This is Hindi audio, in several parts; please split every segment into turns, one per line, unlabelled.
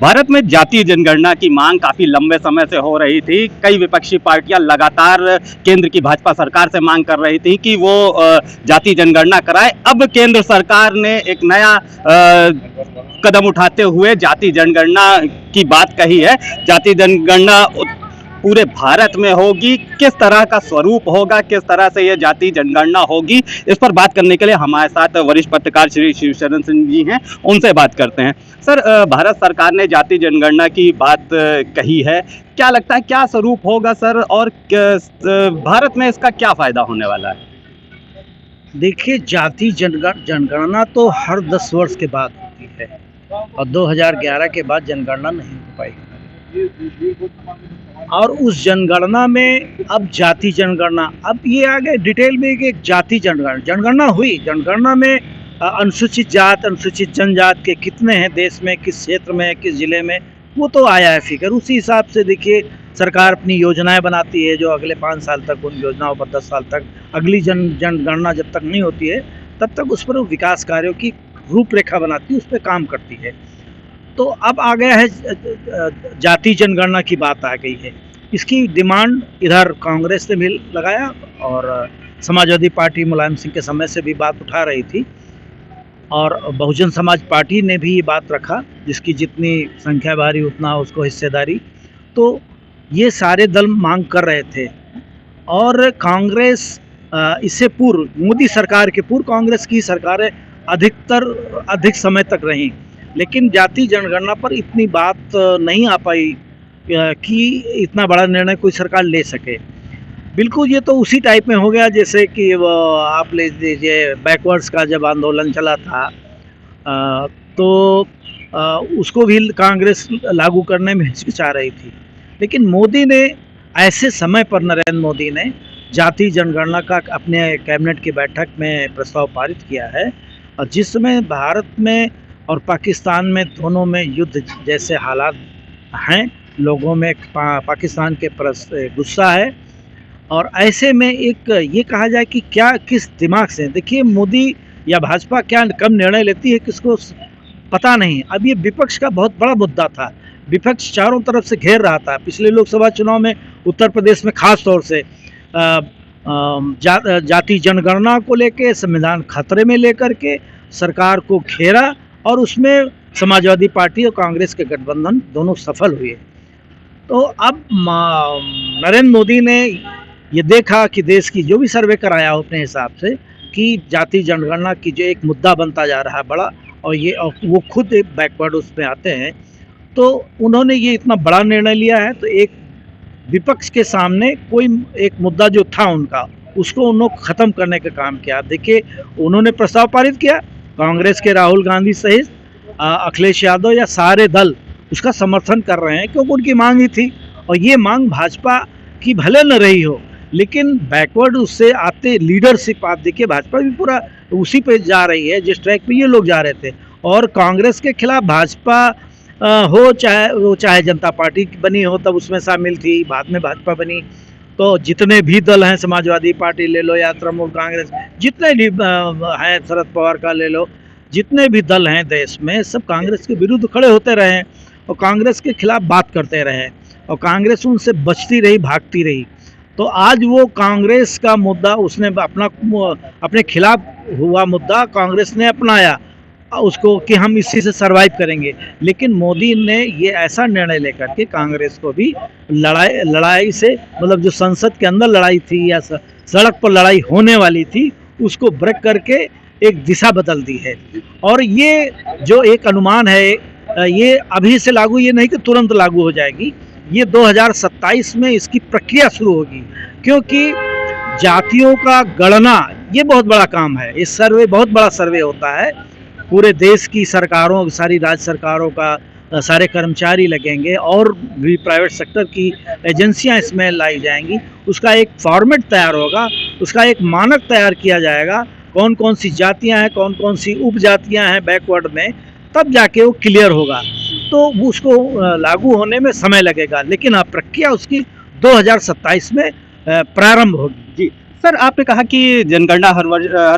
भारत में जातीय जनगणना की मांग काफी लंबे समय से हो रही थी। कई विपक्षी पार्टियां लगातार केंद्र की भाजपा सरकार से मांग कर रही थी कि वो जातीय जनगणना कराए। अब केंद्र सरकार ने एक नया कदम उठाते हुए जातीय जनगणना की बात कही है। जातीय जनगणना पूरे भारत में होगी, किस तरह का स्वरूप होगा, किस तरह से ये जातीय जनगणना होगी, इस पर बात करने के लिए हमारे साथ वरिष्ठ पत्रकार श्री शिवशरण सिंह जी हैं। उनसे बात करते हैं। सर, भारत सरकार ने जातीय जनगणना की बात कही है, क्या लगता है क्या स्वरूप होगा सर, और भारत में इसका क्या फायदा होने वाला है?
देखिए, जातीय जनगणना तो हर 10 वर्ष के बाद होती है और 2011 के बाद जनगणना नहीं हो पाई। और उस जनगणना में अब जाति जनगणना, अब ये आ गए डिटेल में कि जाति जनगणना हुई। जनगणना में अनुसूचित जात, अनुसूचित जनजात के कितने हैं देश में, किस क्षेत्र में, किस जिले में, वो तो आया है फिगर। उसी हिसाब से देखिए सरकार अपनी योजनाएं बनाती है, जो अगले 5 साल तक, उन योजनाओं पर 10 साल तक, अगली जनगणना जब तक नहीं होती है तब तक उस पर विकास कार्यों की रूपरेखा बनाती है, उस पर काम करती है। तो अब आ गया है जाति जनगणना की बात आ गई है। इसकी डिमांड इधर कांग्रेस ने भी लगाया और समाजवादी पार्टी मुलायम सिंह के समय से भी बात उठा रही थी, और बहुजन समाज पार्टी ने भी ये बात रखा, जिसकी जितनी संख्या भारी उतना उसको हिस्सेदारी। तो ये सारे दल मांग कर रहे थे। और कांग्रेस इससे पूर्व, मोदी सरकार के पूर्व कांग्रेस की सरकारें अधिक समय तक रहीं, लेकिन जाति जनगणना पर इतनी बात नहीं आ पाई कि इतना बड़ा निर्णय कोई सरकार ले सके। बिल्कुल ये तो उसी टाइप में हो गया जैसे कि वो आप ले लीजिए बैकवर्ड्स का जब आंदोलन चला था, तो उसको भी कांग्रेस लागू करने में हिचकिचा रही थी। लेकिन मोदी ने ऐसे समय पर, नरेंद्र मोदी ने जाति जनगणना का अपने कैबिनेट की बैठक में प्रस्ताव पारित किया है। और जिस समय भारत में और पाकिस्तान में दोनों में युद्ध जैसे हालात हैं, लोगों में पाकिस्तान के प्रति गुस्सा है, और ऐसे में एक ये कहा जाए कि क्या किस दिमाग से, देखिए मोदी या भाजपा क्या कब निर्णय लेती है किसको पता नहीं। अब ये विपक्ष का बहुत बड़ा मुद्दा था, विपक्ष चारों तरफ से घेर रहा था। पिछले लोकसभा चुनाव में उत्तर प्रदेश में खास तौर से जाति जनगणना को लेके, संविधान खतरे में लेकर के सरकार को घेरा, और उसमें समाजवादी पार्टी और कांग्रेस के गठबंधन दोनों सफल हुए। तो अब नरेंद्र मोदी ने ये देखा कि देश की जो भी सर्वे कराया हो अपने हिसाब से, कि जाति जनगणना की जो एक मुद्दा बनता जा रहा है बड़ा, और वो खुद बैकवर्ड उसमें आते हैं, तो उन्होंने ये इतना बड़ा निर्णय लिया है। तो एक विपक्ष के सामने कोई एक मुद्दा जो था उनका, उसको उन्होंने ख़त्म करने का काम किया। देखिए, उन्होंने प्रस्ताव पारित किया, कांग्रेस के राहुल गांधी सहित अखिलेश यादव या सारे दल उसका समर्थन कर रहे हैं, क्योंकि उनकी मांग ही थी। और ये मांग भाजपा की भले न रही हो, लेकिन बैकवर्ड उससे आते लीडरशिप, आप देखिए भाजपा भी पूरा उसी पे जा रही है जिस ट्रैक पे ये लोग जा रहे थे। और कांग्रेस के खिलाफ भाजपा हो, चाहे जनता पार्टी बनी हो तब उसमें शामिल थी, बाद में भाजपा बनी। तो जितने भी दल हैं, समाजवादी पार्टी ले लो या तृणमूल कांग्रेस, जितने भी हैं, शरद पवार का ले लो, जितने भी दल हैं देश में, सब कांग्रेस के विरुद्ध खड़े होते रहे और कांग्रेस के खिलाफ बात करते रहे, और कांग्रेस उनसे बचती रही, भागती रही। तो आज वो कांग्रेस का मुद्दा उसने अपने खिलाफ हुआ मुद्दा कांग्रेस ने अपनाया उसको, कि हम इसी से सरवाइव करेंगे। लेकिन मोदी ने ये ऐसा निर्णय लेकर के कांग्रेस को भी लड़ाई से, मतलब जो संसद के अंदर लड़ाई थी या सड़क पर लड़ाई होने वाली थी, उसको ब्रेक करके एक दिशा बदल दी है। और ये जो एक अनुमान है, ये अभी से लागू, ये नहीं कि तुरंत लागू हो जाएगी, ये 2027 में इसकी प्रक्रिया शुरू होगी। क्योंकि जातियों का गणना ये बहुत बड़ा काम है, इस सर्वे बहुत बड़ा सर्वे होता है, पूरे देश की सरकारों, सारी राज्य सरकारों का सारे कर्मचारी लगेंगे, और भी प्राइवेट सेक्टर की एजेंसियां इसमें लाई जाएंगी। उसका एक फॉर्मेट तैयार होगा, उसका एक मानक तैयार किया जाएगा, कौन कौन सी जातियां हैं, कौन कौन सी उपजातियां हैं बैकवर्ड में, तब जाके वो क्लियर होगा। तो उसको लागू होने में समय लगेगा, लेकिन प्रक्रिया उसकी 2027 में प्रारंभ होगी।
जी सर, आपने कहा कि जनगणना हर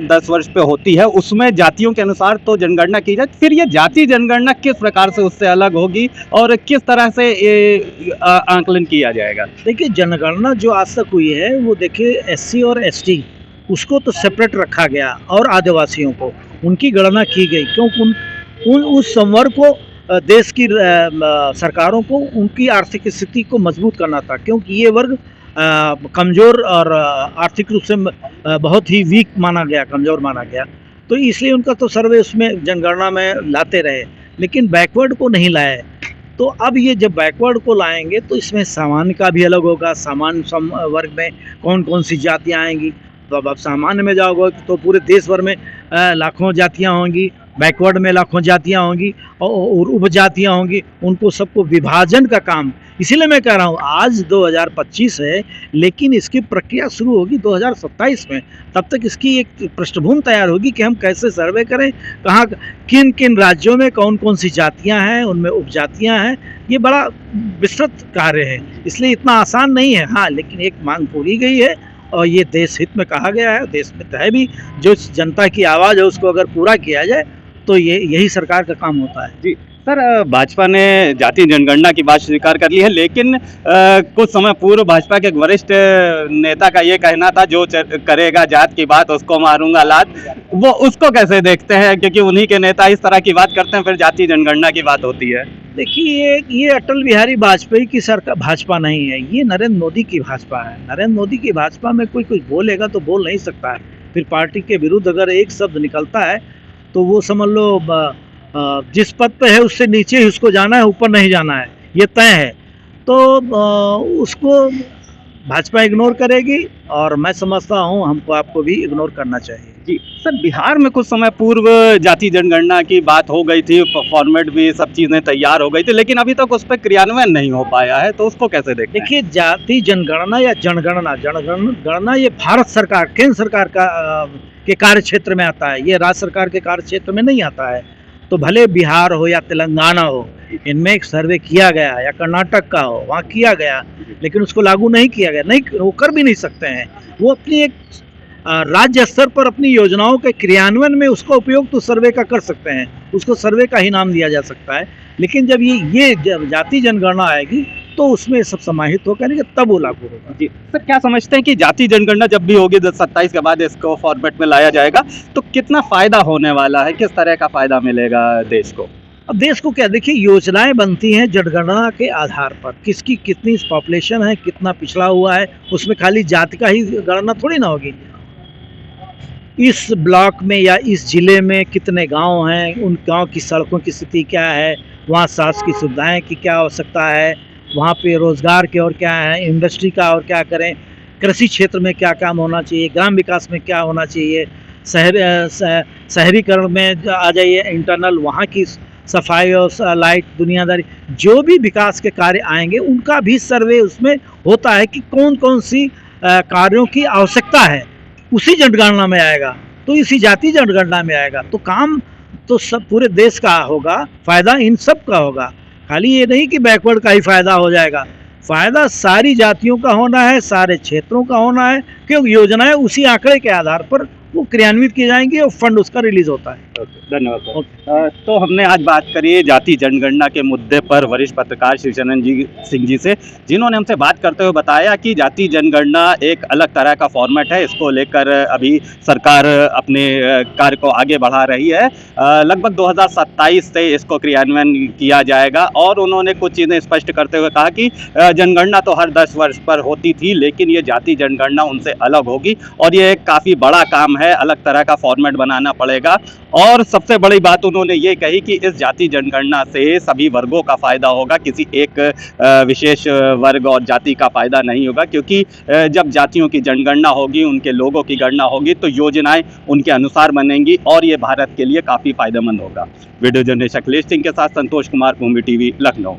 10 वर्ष पे होती है, उसमें जातियों के अनुसार तो जनगणना की जाए, फिर ये जाति जनगणना किस प्रकार से उससे अलग होगी और किस तरह से ये आकलन किया जाएगा?
देखिए, जनगणना जो आज तक हुई है वो देखिए एससी और एसटी उसको तो सेपरेट रखा गया और आदिवासियों को उनकी गणना की गई, क्योंकि उस संवर्ग को देश की सरकारों को उनकी आर्थिक स्थिति को मजबूत करना था, क्योंकि ये वर्ग कमज़ोर और आर्थिक रूप से बहुत ही वीक माना गया, कमज़ोर माना गया। तो इसलिए उनका तो सर्वे उसमें जनगणना में लाते रहे, लेकिन बैकवर्ड को नहीं लाए। तो अब ये जब बैकवर्ड को लाएंगे तो इसमें सामान्य का भी अलग होगा, सामान्य वर्ग में कौन कौन सी जातियाँ आएंगी। तो अब आप सामान्य में जाओगे तो पूरे देश भर में लाखों जातियाँ होंगी, बैकवर्ड में लाखों जातियाँ होंगी और उपजातियाँ होंगी, उनको सबको विभाजन का काम। इसीलिए मैं कह रहा हूँ आज 2025 है, लेकिन इसकी प्रक्रिया शुरू होगी 2027 में। तब तक इसकी एक पृष्ठभूमि तैयार होगी कि हम कैसे सर्वे करें, कहाँ किन किन राज्यों में कौन कौन सी जातियाँ हैं, उनमें उपजातियाँ हैं। ये बड़ा विस्तृत कार्य है, इसलिए इतना आसान नहीं है। हाँ, लेकिन एक मांग पूरी गई है और ये देश हित में कहा गया है, देश में है भी। जो जनता की आवाज़ है उसको अगर पूरा किया जाए तो यही सरकार का काम होता है।
जी सर, भाजपा ने जाति जनगणना की बात स्वीकार कर ली है, लेकिन कुछ समय पूर्व भाजपा के एक वरिष्ठ नेता का ये कहना था, जो करेगा जात की बात उसको मारूंगा लात। वो उसको कैसे देखते हैं, क्योंकि उन्हीं के नेता इस तरह की बात करते हैं, फिर जाति जनगणना की बात होती है।
देखिए, ये अटल बिहारी वाजपेयी की सरकार भाजपा नहीं है, ये नरेंद्र मोदी की भाजपा है। नरेंद्र मोदी की भाजपा में कोई कुछ बोलेगा तो बोल नहीं सकता है, फिर पार्टी के विरुद्ध अगर एक शब्द निकलता है तो वो समझ लो जिस पद पे है उससे नीचे ही उसको जाना है, ऊपर नहीं जाना है, ये तय है। तो उसको भाजपा इग्नोर करेगी और मैं समझता हूँ हमको आपको भी इग्नोर करना चाहिए।
जी सर, बिहार में कुछ समय पूर्व जाति जनगणना की बात हो गई थी, फॉर्मेट भी सब चीज़ें तैयार हो गई थी, लेकिन अभी तक उस पर क्रियान्वयन नहीं हो पाया है, तो उसको कैसे देखते हैं?
देखिए, जाति जनगणना या जनगणना ये भारत सरकार, केंद्र सरकार का के कार्य क्षेत्र में आता है, ये राज्य सरकार के कार्य क्षेत्र में नहीं आता है। तो भले बिहार हो या तेलंगाना हो, इनमें एक सर्वे किया गया, या कर्नाटक का हो, वहाँ किया गया, लेकिन उसको लागू नहीं किया गया, नहीं, वो कर भी नहीं सकते हैं। वो अपनी एक राज्य स्तर पर अपनी योजनाओं के क्रियान्वयन में उसका उपयोग तो सर्वे का कर सकते हैं, उसको सर्वे का ही नाम दिया जा सकता है। लेकिन जब ये जाति जनगणना आएगी तो उसमें सब समाहित होकर तब वो लागू होगा।
जी सर, क्या समझते हैं कि जाति जनगणना जब भी होगी 27 के बाद इसको फॉर्मेट में लाया जाएगा तो कितना फायदा होने वाला है, किस तरह का फायदा मिलेगा देश को?
अब देश को क्या, देखिए, योजनाएं बनती हैं जनगणना के आधार पर, किसकी कितनी पॉपुलेशन है, कितना पिछड़ा हुआ है, उसमें खाली जाति का ही गणना थोड़ी ना होगी। इस ब्लॉक में या इस जिले में कितने गांव हैं, उन गांव की सड़कों की स्थिति क्या है, वहाँ स्वास्थ्य की सुविधाएं की क्या आवश्यकता है, वहाँ पे रोज़गार के और क्या है, इंडस्ट्री का और क्या करें, कृषि क्षेत्र में क्या काम होना चाहिए, ग्राम विकास में क्या होना चाहिए, शहरीकरण में आ जाइए, इंटरनल वहाँ की सफाई और लाइट, दुनियादारी, जो भी विकास के कार्य आएंगे उनका भी सर्वे उसमें होता है कि कौन कौन सी कार्यों की आवश्यकता है, उसी जनगणना में आएगा। तो इसी जाति जनगणना में आएगा, तो काम तो सब पूरे देश का होगा, फायदा इन सब का होगा। खाली ये नहीं कि बैकवर्ड का ही फायदा हो जाएगा, फायदा सारी जातियों का होना है, सारे क्षेत्रों का होना है, क्योंकि योजनाएं उसी आंकड़े के आधार पर वो क्रियान्वित की जाएंगी और फंड उसका रिलीज होता है।
धन्यवाद सर। तो हमने आज बात करी जाति जनगणना के मुद्दे पर वरिष्ठ पत्रकार शिवचरण सिंह जी से, जिन्होंने हमसे बात करते हुए बताया कि जाति जनगणना एक अलग तरह का फॉर्मेट है, इसको लेकर अभी सरकार अपने कार्य को आगे बढ़ा रही है। लगभग 2027 से इसको क्रियान्वयन किया जाएगा और उन्होंने कुछ चीज़ें स्पष्ट करते हुए कहा कि जनगणना तो हर 10 वर्ष पर होती थी, लेकिन ये जाति जनगणना उनसे अलग होगी और ये काफ़ी बड़ा काम है, अलग तरह का फॉर्मेट बनाना पड़ेगा। और सबसे बड़ी बात उन्होंने ये कही कि इस जाति जनगणना से सभी वर्गों का फायदा होगा, किसी एक विशेष वर्ग और जाति का फायदा नहीं होगा, क्योंकि जब जातियों की जनगणना होगी, उनके लोगों की गणना होगी, तो योजनाएं उनके अनुसार बनेंगी और ये भारत के लिए काफ़ी फायदेमंद होगा। वीडियो जर्नलिस्ट अखिलेश सिंह के साथ संतोष कुमार, भूमि टीवी, लखनऊ।